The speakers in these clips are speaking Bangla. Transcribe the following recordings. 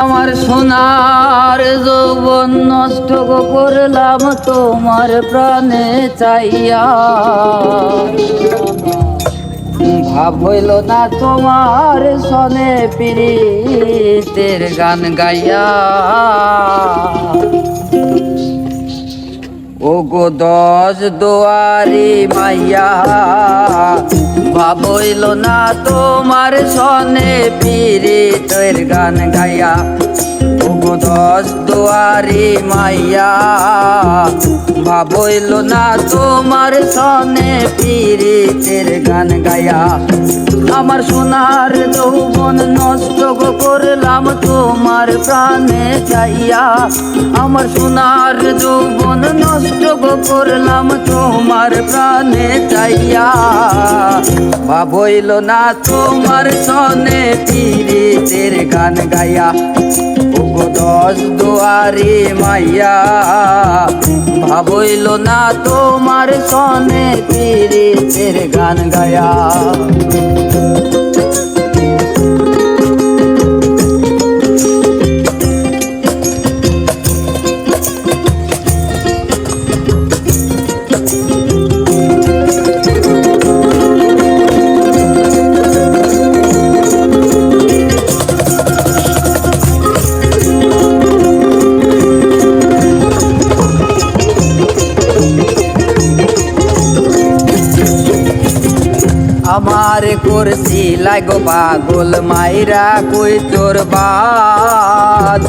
আমার সোনার যৌবন নষ্ট করলাম তোমার প্রাণে চাইয়া, ভাব হইল না তোমার সনে পীড়িতের গান গাইয়া। ও গো দশ দুয়ারি মাইয়া, ভাব হইল না তোমার সনে পীড়িতের গান গাইয়া। ও গো দশ দুয়ারি মাইয়া, ভাব হইল না তোমার সনে পীড়িতের গান গাইয়া। আমার সোনার যৌবন নষ্ট করলাম তোমার প্রাণে চাইয়া, আমার সোনার যৌবন নষ্ট করলাম তোমার প্রাণে চাইয়া। ভাব হইল না তোমার সনে পীড়িতের গান গাইয়া। ও গো দশ দুয়ারি মাইয়া, ভাব হইল না তোমার সনে পীড়িতের গান গায়া। আমার করছি লাগো পাগল মাইরা কই তোর বাদ,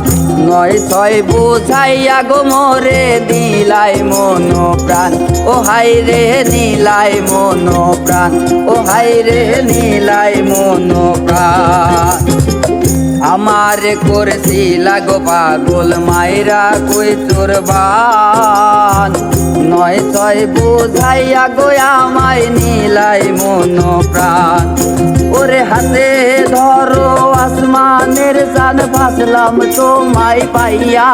নয় ছয় বুঝাইয়া গো মোরে দিলাই মন প্রাণ। ও হাই রে নীলাই মন প্রাণ, ও হাই রে নীলাই মন প্রাণ। আমার করছি লাগো পাগল মাইরা কই তোর বাদ, নয় ছয় বুঝাইয়া গো আমায় নীলাই মন প্রাণ। ওরে হাতে ধরো আসমানের চাঁদ, ভাসলাম তোমায় পাইয়া।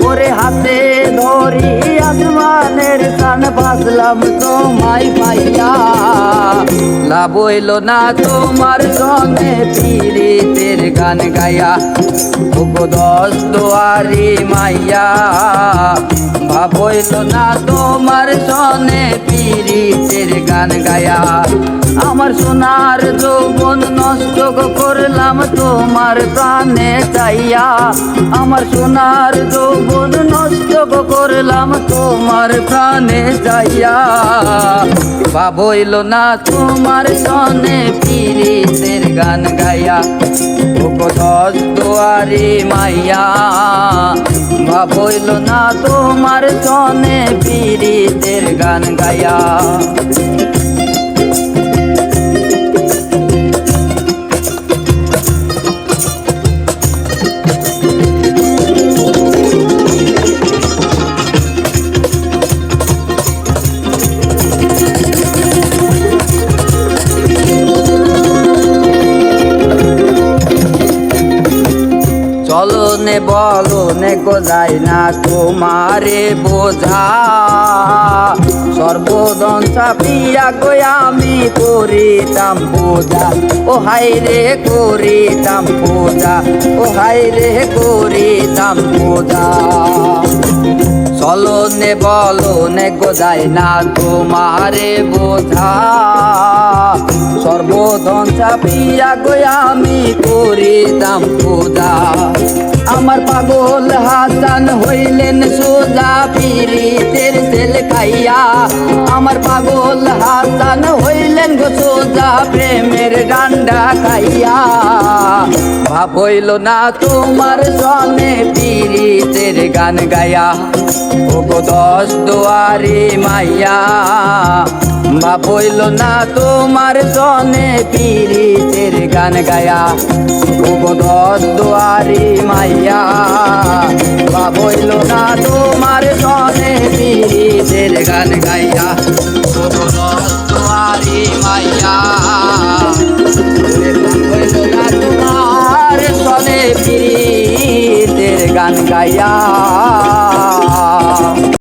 ওরে হাতে ধরি আসমানের চাঁদ, ভাসলাম তোমায় পাইয়া। লাভ হইল না তোমার সনে পীড়িতের গান গাইয়া। ও গো দশ দুয়ারি মাইয়া, ভাব হইল না তোমার সনে পীড়িতের গান গায়া। আমার সোনার যৌবন নষ্ট করলাম তোমার প্রাণে চাইয়া, আমার সোনার যৌবন নষ্ট করলাম তোমার প্রাণে চাইয়া। ভাব হইল না তোমার সনে পীড়িতের গান গায়া। ও গো দশ দুয়ারি মাইয়া, ভাব হইল না তোমার সনে পীড়িতের গান গায়া। চলো নে বলো নে গো যাই না তোমারে বোঝা, সর্বদন চাপিয়া গো আমি করিতাম পূজা। ও হাই রে করিতাম পূজা, ও হাই রে করিতাম পূজা। চলো নে বলো নে গো যাই না তোমারে বোঝা, সর্বধন চাপিয়া গো আমি করিতাম পূজা। আমার পাগল হাসান হইলেন সোজা পীড়িতের তেল খাইয়া, আমার পাগল হাসান হইলেন গো সোজা প্রেমের ডান্ডা খাইয়া। ভাব হইল না তোমার সনে পীড়িতের গান গায়া। ও গো দশ দুয়ারি মাইয়া, ভাব হইল না তোমার সনে পীড়িতের গান গায়া। ও গো দশ দুয়ারি মাইয়া, ভাব হইল না তোমার সনে পীড়িতের গান গাইয়া। ও গো দশ দুয়ারি মাইয়া, ভাব হইল না তোমার সনে পীড়িতের গান গাইয়া।